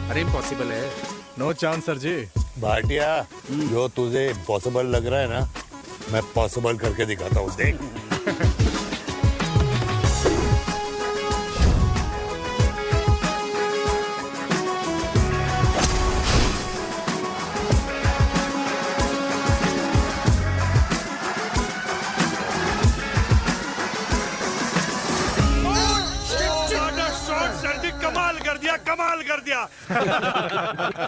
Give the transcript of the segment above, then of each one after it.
अरे इम्पॉसिबल है। No chance sir जी। भाटिया, जो तुझे इम्पॉसिबल लग रहा है ना, मैं पॉसिबल करके दिखाता हूँ, देख। कमाल कर दिया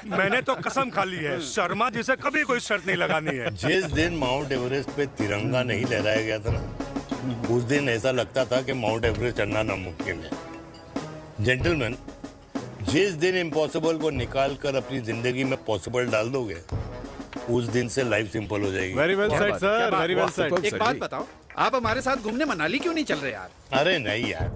मैंने तो कसम खा ली है, शर्मा जी से कभी कोई शर्त नहीं लगानी है। जिस दिन माउंट एवरेस्ट पे तिरंगा नहीं लहराया गया था ना, उस दिन ऐसा लगता था कि माउंट एवरेस्ट चढ़ना नामुमकिन है। जेंटलमैन, जिस दिन इम्पॉसिबल को निकाल कर अपनी जिंदगी में पॉसिबल डाल दोगे, उस दिन से लाइफ सिंपल हो जाएगी। Very well said sir, very well said. एक बात बताओ, आप हमारे साथ घूमने मनाली क्यों नहीं चल रहे यार? अरे नहीं यार,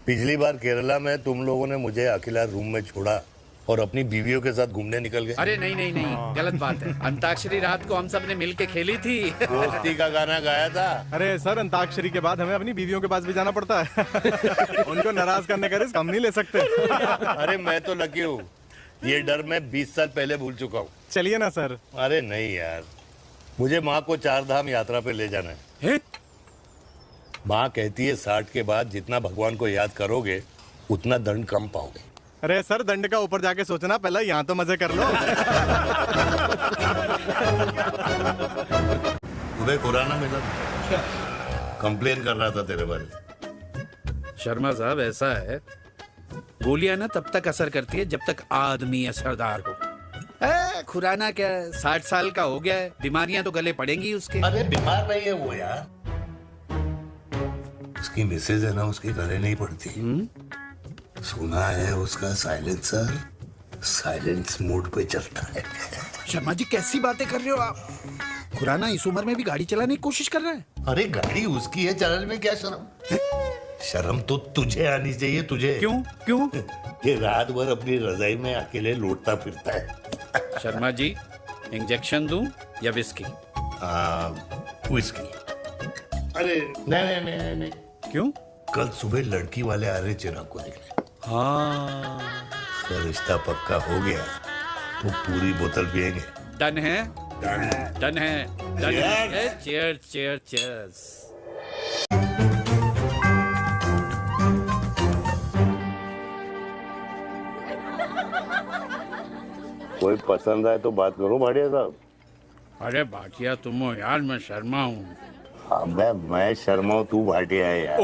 पिछली बार केरला में तुम लोगों ने मुझे अकेला रूम में छोड़ा और अपनी बीवियों के साथ घूमने निकल गए। अरे नहीं नहीं नहीं, गलत बात है। अंताक्षरी रात को हम सब ने मिल के खेली थी। दोस्ती का गाना गाया था। अरे सर, अंताक्षरी के बाद हमें अपनी बीवियों के पास भी जाना पड़ता है। उनको नाराज करने का रिस्क हम नहीं ले सकते। अरे मैं तो लकी हूँ, ये डर मैं 20 साल पहले भूल चुका हूँ। चलिए ना सर। अरे नहीं यार, मुझे माँ को 4 धाम यात्रा पे ले जाना है। माँ कहती है 60 के बाद जितना भगवान को याद करोगे उतना दंड कम पाओगे। अरे सर, दंड का ऊपर जाके सोचना, पहले यहाँ तो मजे कर लो। तुम्हें खुराना मिला, कंप्लेन कर रहा था तेरे बारे में। शर्मा साहब, ऐसा है, गोलियां ना तब तक असर करती है जब तक आदमी असरदार हो। खुराना क्या, 60 साल का हो गया है, बीमारियां तो गले पड़ेंगी उसके। अरे बीमार नहीं है वो यार, उसकी मिसेज है ना, उसके गले नहीं पड़ती। सुना है उसका साइलेंसर साइलेंस मोड पे चलता है। शर्मा जी, कैसी बातें कर रहे हो आप? खुराना इस उम्र में भी गाड़ी चलाने की कोशिश कर रहा है। अरे गाड़ी उसकी है, चलाने में क्या शर्म? शर्म तो तुझे आनी चाहिए, तुझे। क्यों क्यों? ये रात भर अपनी रजाई में अकेले लौटता फिरता है। शर्मा जी, इंजेक्शन दूं या विस्की? विस्की। अरे नहीं नहीं नहीं नहीं। क्यों? कल सुबह लड़की वाले आ रहे चिराग को देखने। हाँ, तो रिश्ता पक्का हो गया तो पूरी बोतल पिएंगे। डन है, डन है, डन है, डन है। Cheers cheers cheers. कोई पसंद आए तो बात करो भाटिया साहब। अरे भाटिया तुम हो यार, मैं शर्मा हूँ। मैं शर्मा हूँ, तू भाटिया है यार।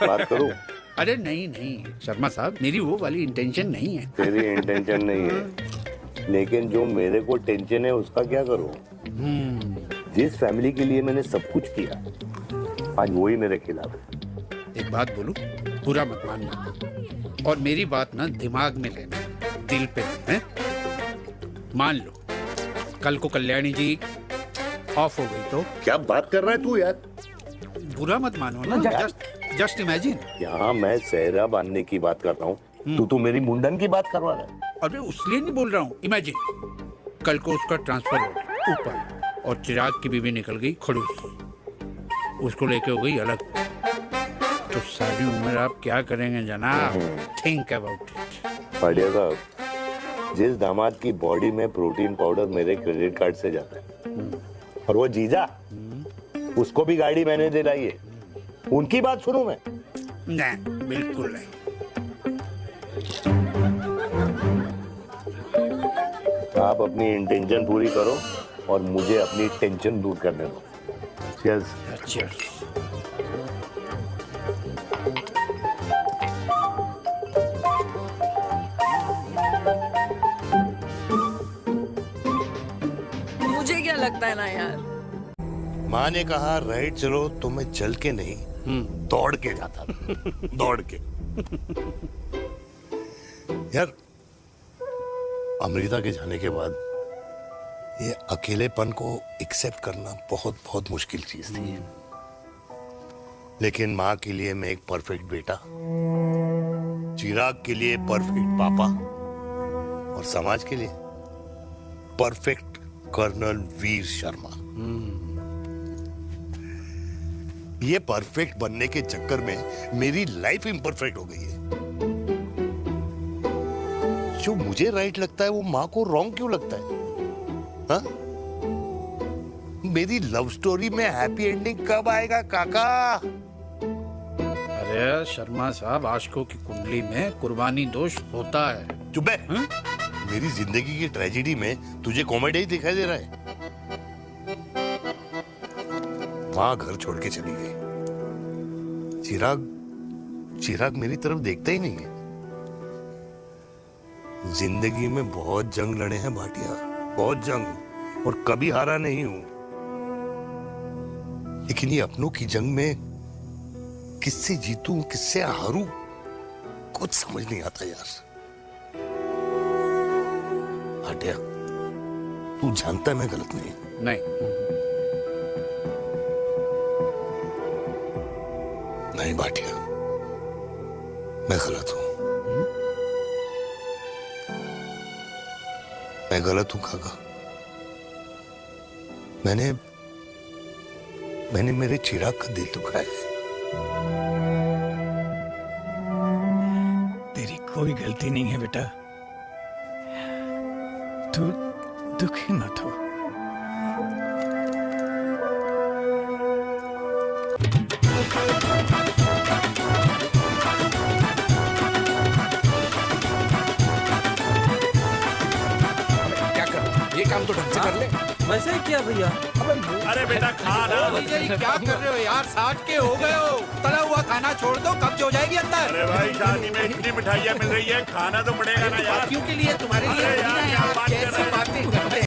बात करो। अरे नहीं नहीं शर्मा साहब, मेरी वो वाली इंटेंशन नहीं है। तेरी इंटेंशन नहीं है, लेकिन जो मेरे को टेंशन है उसका क्या करूं? जिस फैमिली के लिए मैंने सब कुछ किया, आज वही मेरे खिलाफ है। एक बात बोलूं, बुरा मत मानना, और मेरी बात ना दिमाग में लेना, दिल पे नहीं, है? मान लो कल को कल्याणी जी ऑफ हो गई तो? क्या बात कर रहा है तू यार? बुरा मत मानो ना, जस्ट इमेजिन। यहाँ मैं सेहरा बांधने की बात कर रहा हूँ, तू मेरी मुंडन की बात करवा रहा है। अरे उसलिए नहीं बोल रहा हूँ, इमेजिन कल को उसका ट्रांसफर हो गया ऊपर और चिराग की बीवी निकल गई खड़ूस, उसको लेके हो गई अलग, तो सारी उम्र आप क्या करेंगे जनाब? Think about it. भाटिया साहब, जिस दामाद की बॉडी में प्रोटीन पाउडर मेरे क्रेडिट कार्ड से जाता है, और वो जीजा, उसको भी गाड़ी मैंने दिलाई है, उनकी बात सुनूं मैं? नहीं, बिल्कुल नहीं। आप अपनी इंटेंशन पूरी करो और मुझे अपनी टेंशन दूर करने दो। चीयर्स। चीयर्स। मुझे क्या लगता है ना यार, माँ ने कहा राइट चलो, तो मैं चल के नहीं दौड़ के जाता था। दौड़ के। यार, अमृता के जाने के बाद ये अकेलेपन को एक्सेप्ट करना बहुत बहुत मुश्किल चीज थी, लेकिन माँ के लिए मैं एक परफेक्ट बेटा, चिराग के लिए परफेक्ट पापा, और समाज के लिए परफेक्ट कर्नल वीर शर्मा। ये परफेक्ट बनने के चक्कर में मेरी लाइफ इम्परफेक्ट हो गई है। जो मुझे राइट लगता है वो माँ को रॉन्ग क्यों लगता है? हाँ? मेरी लव स्टोरी में हैप्पी एंडिंग कब आएगा काका? अरे शर्मा साहब, आशिकों की कुंडली में कुर्बानी दोष होता है। चुप है। मेरी जिंदगी की ट्रेजेडी में तुझे कॉमेडी ही दिखाई दे रहा है। माँ घर छोड़ के चली गई, चिराग मेरी तरफ देखता ही नहीं है। जिंदगी में बहुत जंग लड़े हैं भाटिया, बहुत जंग, और कभी हारा नहीं हूं। लेकिन ये अपनों की जंग में किससे जीतूं किससे हारूं कुछ समझ नहीं आता यार। भाटिया, तू जानता है मैं गलत नहीं हूं। नहीं भाटिया, मैं गलत हूं। मैं गलत हूं काका। मैंने मेरे चिराग का दिल दुखाया है। तेरी कोई गलती नहीं है बेटा, तू दुखी मत हो। क्या कर, ये काम तो ढंग से कर ले। वैसे ही किया भैया। अरे बेटा खा ना। क्या कर रहे हो यार? 60 के हो गए हो। तला हुआ खाना छोड़ दो, कब्ज हो जाएगी अंदर। अरे भाई, शादी में इतनी मिठाइयाँ मिल रही है, खाना तो पड़ेगा ना यार। क्यों के लिए तुम्हारे लिए अरे यार, क्या बात कर रहे कैसी हैं? बातें कर